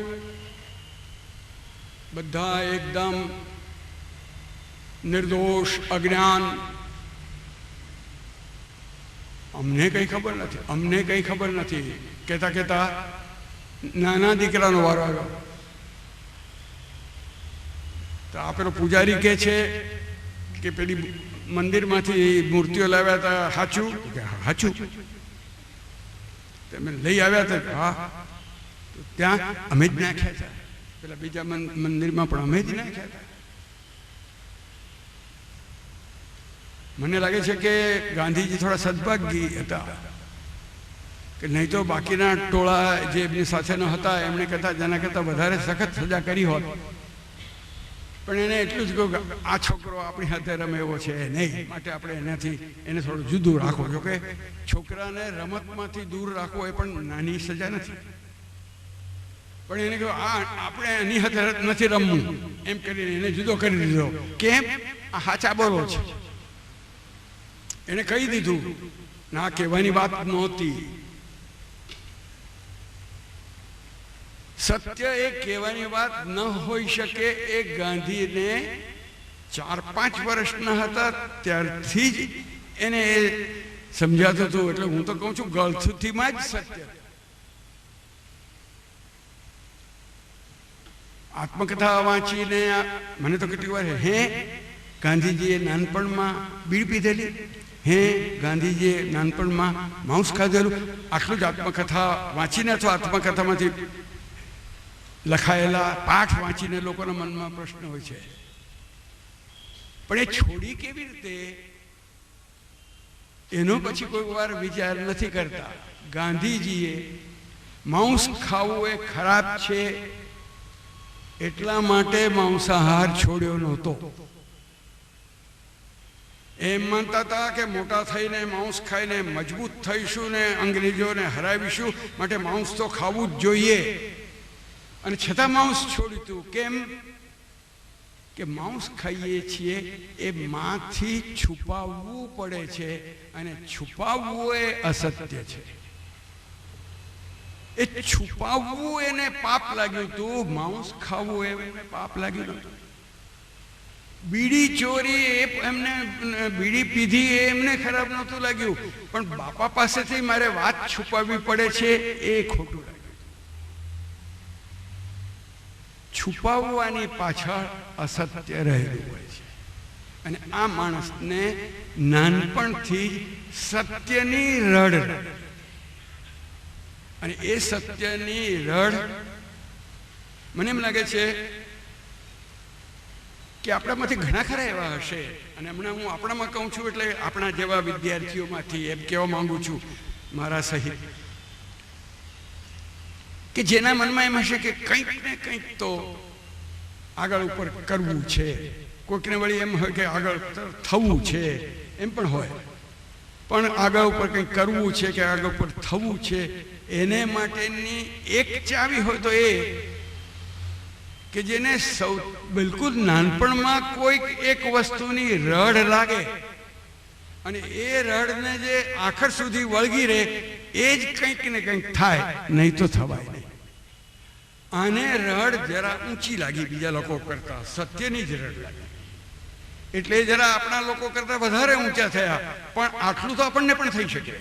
બધા એકદમ નિર્દોષ, અજ્ઞાન. અમને કંઈ ખબર નથી, અમને કંઈ ખબર નથી કહેતા કહેતા નાના દીકરાનો વારો આવ્યો. તો આ પેલો પૂજારી કહે છે કે પેલી મંદિરમાંથી મૂર્તિઓ લાવ્યા હતા, સાચું? સાચું. તમે લઈ આવ્યા હતા? હા. ત્યાં અમે જ નાખ્યા હતા, પેલા બીજા મંદિરમાં પણ અમે જ નાખ્યા હતા. મને લાગે છે કે ગાંધીજી થોડા સદભાગી હતા કે નહીં તો બાકીના ટોળા જે એમની સાથેના હતા એમણે કહેતા જેના કરતાં વધારે સખત સજા કરી હોત. પણ એને એટલું જ કહ્યું કે આ છોકરો આપણી સાથે રમે એવો છે નહીં, માટે આપણે એને થોડું જુદું રાખો. જોકે છોકરાને રમતમાંથી દૂર રાખવો એ પણ નાની સજા નથી. પણ એને કહ્યું આપણે એની સાથે નથી રમવું એમ કરીને એને જુદો કરી દીધો. કેમ? આ સાચા બોલો છે. એને કહી દીધું. ના, કહેવાની વાત નહોતી. સત્ય એ કહેવાની વાત ન હોઈ શકે. એ ગાંધીને 4-5 વર્ષના હતા ત્યારથી જ એને સમજાતું હતું. એટલે હું તો કહું છું ગળથુથીમાં જ સત્ય. આત્મકથા વાંચીને મને તો કેટલી વાર ગાંધીજીએ નાનપણમાં બીડી પીધેલી, ગાંધીજીએ નાનપણમાં માંસ ખાધેલું. આટલું જ આત્મકથા વાંચીને અથવા આત્મકથામાંથી લખાયેલા પાઠ વાંચીને લોકોના મનમાં પ્રશ્ન હોય છે. પણ એ છોડી કેવી રીતે એનો પછી કોઈ વાર વિચાર નથી કરતા. ગાંધીજીએ માંસ ખાવું એ ખરાબ છે એટલા માટે માંસાહાર છોડ્યો નહોતો. એમ માનતા હતા કે મોટા થઈને માંસ ખાઈને મજબૂત થઈશું ને અંગ્રેજોને હરાવીશું, માટે માંસ તો ખાવું જ જોઈએ. અને છતાં માંસ છોડ્યું હતું. કેમ? કે માંસ ખાઈએ છીએ એ માંથી છુપાવવું પડે છે અને છુપાવવું એ અસત્ય છે. એ છુપાવવું એને પાપ લાગ્યું હતું, માંસ ખાવું એને પાપ લાગ્યું નતું. બીડી ચોરી એમને બીડી પીધી એ એમને ખરાબ નહોતું લાગ્યું, પણ બાપા પાસેથી મારે વાત છુપાવવી પડે છે એ ખોટું લાગ્યું. છુપાવવાની પાછળ અસત્ય રહેલું હોય છે. અને આ માણસને નાનપણથી સત્યની રડ, અને એ સત્યની રડ મને એમ લાગે છે કે આપણામાંથી ઘણા ખરા એવા હશે, અને હમણાં હું આપણામાં કહું છું એટલે આપણા જેવા વિદ્યાર્થીઓમાંથી એમ કહેવા માંગુ છું મારા સહિત, કે જેના મનમાં એમ હશે કે કંઈક ને કંઈક તો આગળ ઉપર કરવું છે, કોઈકને વળી એમ હોય કે આગળ થવું છે, એમ પણ હોય, પણ આગળ ઉપર કંઈક કરવું છે કે આગળ ઉપર થવું છે, એને માટેની એક ચાવી હોય તો એ કે જેને સૌ બિલકુલ નાનપણમાં કોઈક એક વસ્તુની રડ લાગે અને એ રડને જે આખર સુધી વળગી રહે એ જ કંઈક ને કંઈક થાય, નહીં તો થવાય નહીં. આને રડ જરા ઊંચી લાગી બીજા લોકો કરતા, સત્યની જ રડ લાગી એટલે જરા આપણા લોકો કરતા વધારે ઊંચા થયા. પણ આટલું તો આપણને પણ થઈ શકે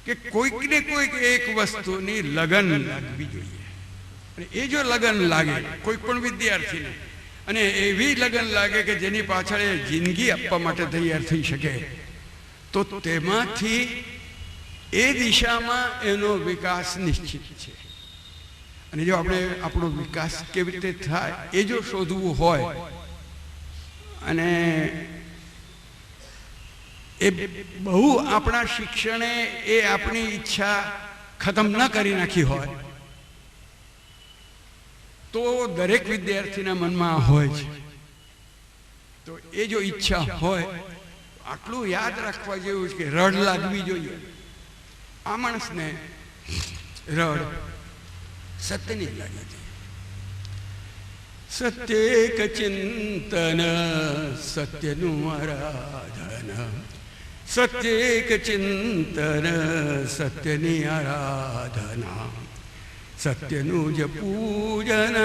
કે કોઈક ને કોઈક એક વસ્તુની લગન લાગવી જોઈએ. અને એ જો લગન લાગે કોઈ પણ વિદ્યાર્થીને, અને એવી લગન લાગે કે જેની પાછળ એ જિંદગી આપવા માટે તૈયાર થઈ શકે, તો તેમાંથી એ દિશામાં એનો વિકાસ નિશ્ચિત છે. અને જો આપણે આપણો વિકાસ કેવી રીતે થાય એ જો શોધવું હોય, અને એ બહુ આપણા શિક્ષણે એ આપણી ઈચ્છા ખતમ ન કરી નાખી હોય, તો દરેક વિદ્યાર્થીના મનમાં હોય છે. તો એ જો ઈચ્છા હોય આટલું યાદ રાખવા જેવું છે કે રડ લાગવી જોઈએ. આ માણસને રડ સત્યની જ લાગી છે. સત્યેક ચિંતન સત્યનું આરાધન, સત્યેક ચિંતન સત્યની આરાધના, સત્યનું જ પૂજન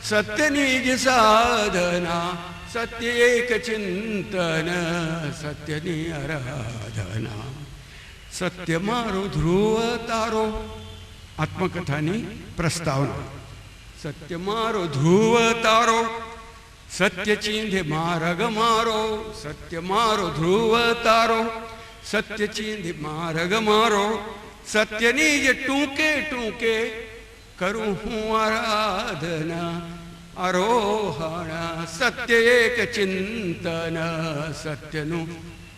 સત્યની જ સાધના, સત્યેક ચિંતન સત્યની આરાધના. સત્ય મારો ધ્રુવ તારો, આત્મકથાની પ્રસ્તાવના. સત્ય મારો ધ્રુવ તારો, સત્ય ચીંધે માર્ગ મારો, સત્ય મારો ધ્રુવ તારો, સત્ય ચીંધે માર્ગ મારો, સત્યની જ ટૂંકે ટૂંકે કરું હું આરાધના આરોહણ. સત્ય એક ચિંતન સત્યનું,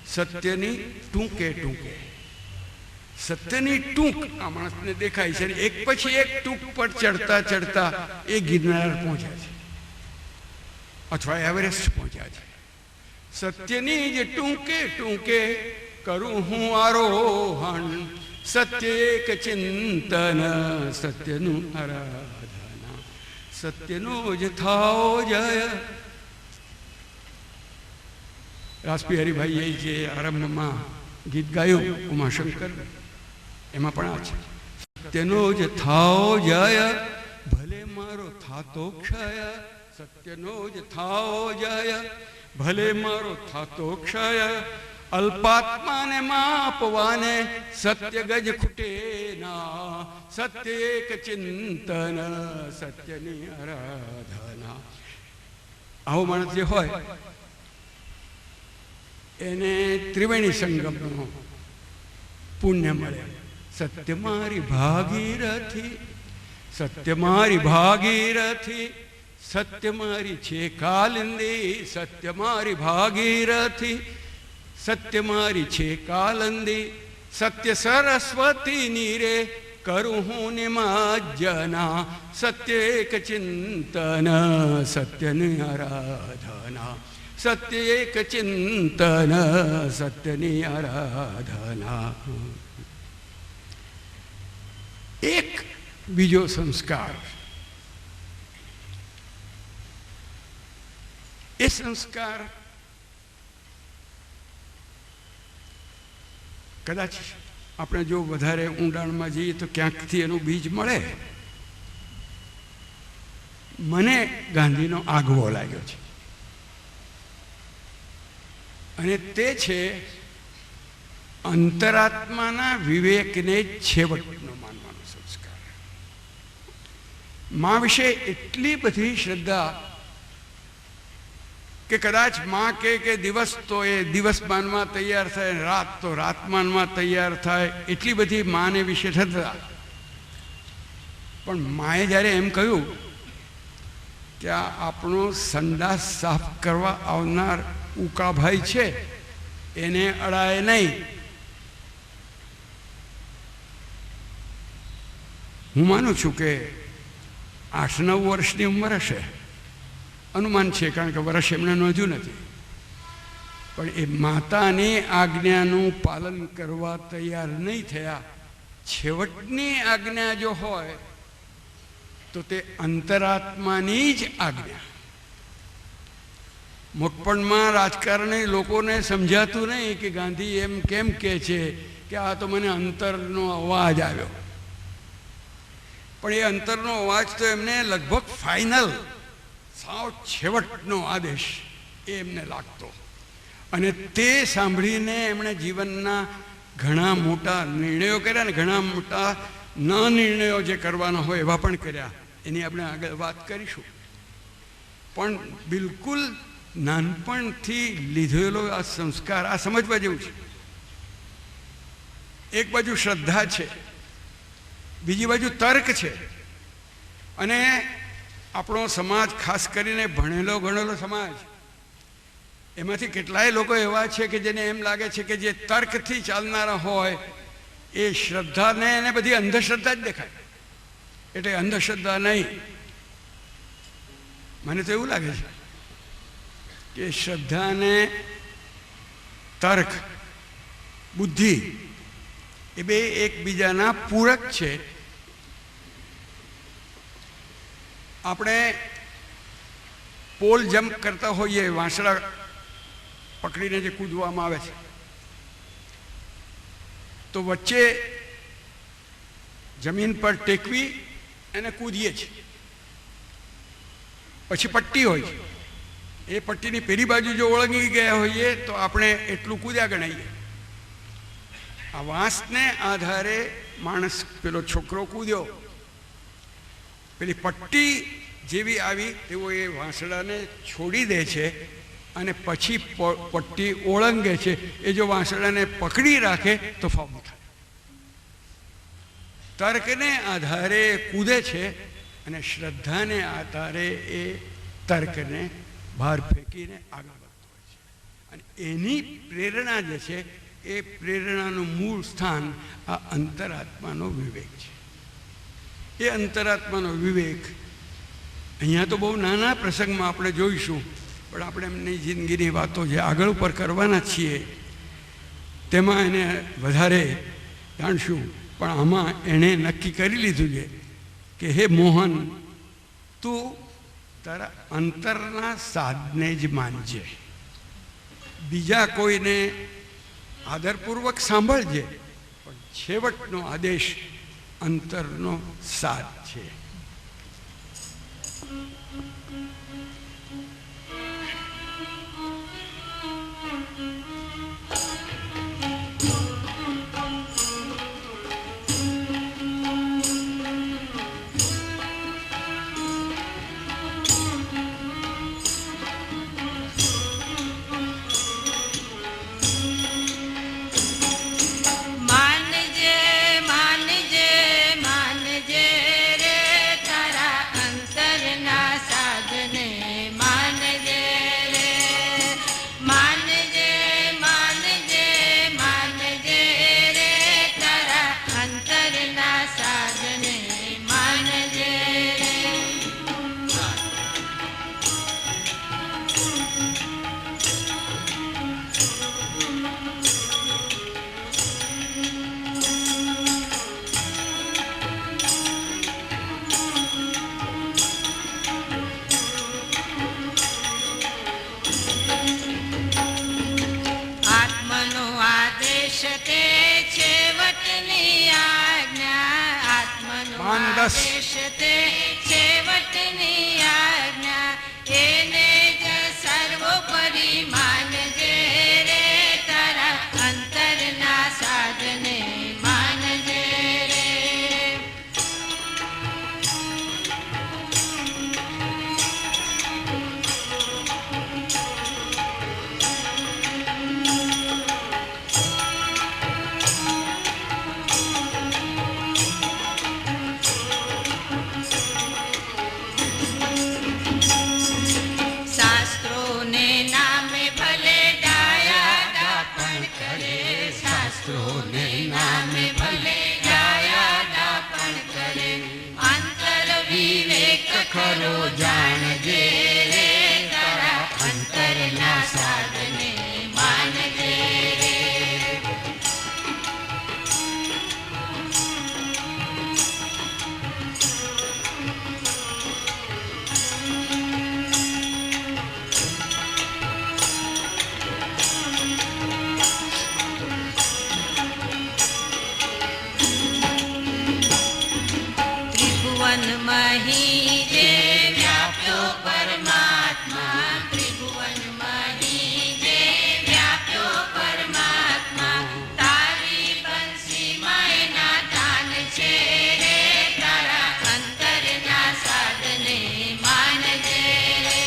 સત્યની ટૂંકે ટૂંકે. સત્યની ટૂંક આ માણસને દેખાય છે, એક પછી એક ટૂંક પર ચડતા ચડતા એ ગિરનાર પહોંચ્યા છે અથવા એવરેસ્ટ પહોંચ્યા છે. સત્યની જ ટૂંકે ટૂંકે કરું હું આરોહણ, સત્ય એક ચિંતન સત્યનું આરાધના, સત્યનો જ થાઓ જય. રાસપી હરિભાઈએ જે આરંભમાં ગીત ગાયું ઉમાશંકર, એમાં પણ આ છે. સત્યનો જ થાઓ જય, ભલે મારો થાતો ક્ષય, સત્યનો જ થાઓ જય, ભલે મારો થાતો ક્ષય, અલ્પાત્માને માપવાને સત્ય ગજ ખૂટે ના, સત્ય એક ચિંતન સત્યની આરાધના. આવો માણસ જે હોય એને ત્રિવેણી સંગમનો પુણ્ય મળે. સત્ય મારી ભાગીરથી, સત્ય મારી ભાગીરથી, સત્ય મારી છે કાલિંદી, સત્ય મારી ભાગીરથી, સત્ય મારી છે કાલંદી, સત્ય સરસ્વતી નીરે કરું હું નિમજ્જના, સત્ય એક ચિંતન સત્યની આરાધના, સત્ય એક ચિંતન સત્યની આરાધના. એક બીજો સંસ્કાર, એ સંસ્કાર કદાચ આપણે જો વધારે ઊંડાણમાં જઈએ તો ક્યાંકથી એનું બીજ મળે. મને ગાંધીનો આગવો લાગ્યો છે, અને તે છે અંતરાત્માના વિવેકને છેવટનો માનવાનો સંસ્કાર. મા વિશે એટલી બધી શ્રદ્ધા કે કદાચ માં કે દિવસ તો એ દિવસ માનમાં તૈયાર થાય, રાત તો રાત માનમાં તૈયાર થાય, એટલી બધી માને વિશે થતા. પણ માએ જ્યારે એમ કહ્યું કે આ આપણો સંડાસ સાફ કરવા આવનાર ઉકાભાઈ છે, એને અડાય નહીં. હું માનું છું કે 8-9 વર્ષની ઉંમર હશે, અનુમાન છે, કારણ કે વર્ષ એમણે નોંધ્યું નથી. પણ એ માતાની આજ્ઞાનું પાલન કરવા તૈયાર નહીં થયા. છેવટની આજ્ઞા જો હોય તો તે અંતરાત્માની જ આજ્ઞા. મોટપણમાં રાજકારણી લોકોને સમજાતું નહીં કે ગાંધી એમ કેમ કહે છે કે આ તો મને અંતરનો અવાજ આવ્યો. પણ એ અંતરનો અવાજ તો એમને લગભગ ફાઇનલ, સાવ છેવટનો આદેશ એ એમને લાગતો. અને તે સાંભળીને એમણે જીવનના ઘણા મોટા નિર્ણયો કર્યા ને ઘણા મોટા ન નિર્ણયો જે કરવાના હોય એવા પણ કર્યા. એની આપણે આગળ વાત કરીશું. પણ બિલકુલ નાનપણથી લીધેલો આ સંસ્કાર, આ સમજવા જેવું છે. એક બાજુ શ્રદ્ધા છે, બીજી બાજુ તર્ક છે. અને આપણો સમાજ, ખાસ કરીને ભણેલો ગણેલો સમાજ, એમાંથી કેટલાય લોકો એવા છે કે જેને એમ લાગે છે કે જે તર્કથી ચાલનારા હોય એ શ્રદ્ધાને એને બધી અંધશ્રદ્ધા જ દેખાય. એટલે અંધશ્રદ્ધા નહીં. મને તો એવું લાગે છે કે શ્રદ્ધાને તર્ક, બુદ્ધિ એ બે એકબીજાના પૂરક છે. આપણે પોલ જમ્પ કરતા હોઈએ, વાંસળા પકડીને જે કૂદવામાં આવે છે, તો વચ્ચે જમીન પર ટેકવી અને કૂદીએ છીએ. પછી પટ્ટી હોય છે, એ પટ્ટીની પેલી બાજુ જો ઓળંગી ગયા હોઈએ તો આપણે એટલું કૂદ્યા ગણાઈએ. આ વાંસને આધારે માણસ, પેલો છોકરો કૂદ્યો, પેલી પટ્ટી જેવી આવી તેઓ એ વાંસળાને છોડી દે છે અને પછી પટ્ટી ઓળંગે છે. એ જો વાંસળાને પકડી રાખે તો ફાઉલ થાય. તર્કને આધારે કૂદે છે અને શ્રદ્ધાને આધારે એ તર્કને બહાર ફેંકીને આગળ વધતો હોય છે. અને એની પ્રેરણા જે છે એ પ્રેરણાનું મૂળ સ્થાન આ અંતરાત્માનો વિવેક છે. એ અંતરાત્માનો વિવેક અહીંયા તો બહુ નાના પ્રસંગમાં આપણે જોઈશું, પણ આપણે એમની જિંદગીની વાતો જે આગળ ઉપર કરવાના છીએ તેમાં એને વધારે જાણશું. પણ આમાં એણે નક્કી કરી લીધું છે કે હે મોહન, તું તારા અંતરના સાધને જ માનજે, બીજા કોઈને આદરપૂર્વક સાંભળજે, પણ છેવટનો આદેશ અંતરનો સાધ છે. ખરો જાણજે રે તારા અંતરના સાધને માનજે રે. મહી જે વ્યાપ્યો પરમાત્મા, ત્રિભુવન મહી જે વ્યાપ્યો પરમાત્મા, તારી બંસીમાં એના દાન છે રે તારા અંતરના સાધને માનજે રે.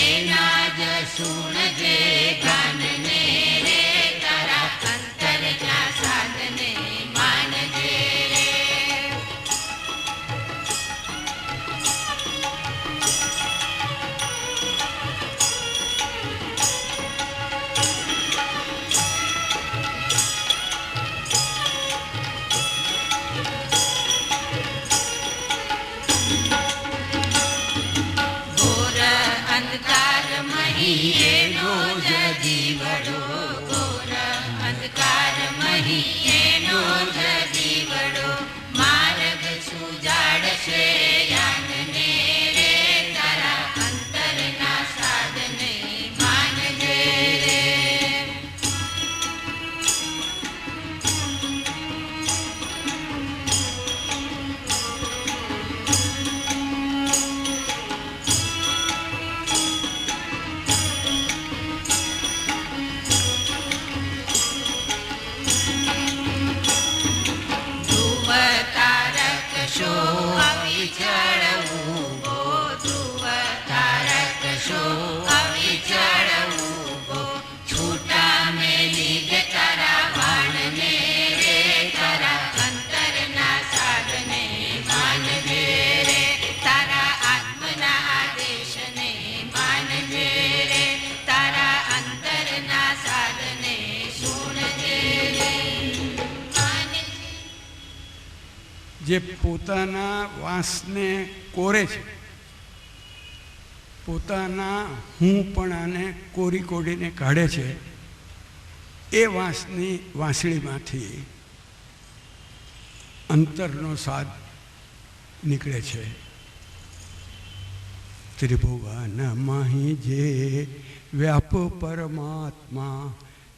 એના જ સુણજે ગાનને રે તારા અંતરના સાધને માનજે રે. એનો જ દીવડો ઘોર અંધકાર મહી એનો જ દીવડો, માર્ગ સુજાડશે યાનને રે તારા અંતરના સાધને માનજે રે. અવિચળ ઊભો ધ્રુવ તારક શો અવિચળ ઊભો, છૂટા મેલી દે તારા વાણને રે તારા અંતરના સાધને માનજે રે. તારા આત્મના આદેશને માનજે રે તારા અંતરના સાધને સુણજે રે. જે પોતાના વાંસને કોરે છે, પોતાના હુંપણાને કોરી કોડીને કાઢે છે, એ વાંસની વાંસળીમાંથી અંતરનો સાદ નીકળે છે. ત્રિભુવન મહી જે વ્યાપ પરમાત્મા,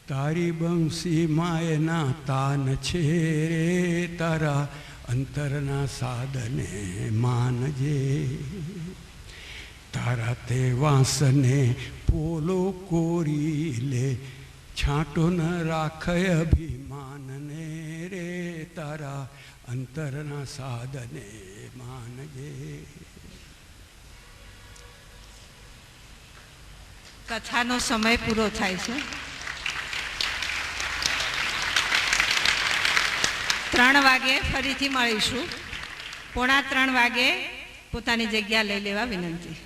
તારી બંસીમાં એના તાન છે રે તારા અંતરના સાધને માનજે. તારા તે વાંસને પોલો કોરી લે, છાંટો ન રાખે અભિમાનને રે તારા અંતરના સાધને માનજે. કથાનો સમય પૂરો થાય છે. 3 વાગે ફરીથી મળીશું. 2:45 વાગે પોતાની જગ્યા લઈ લેવા વિનંતી.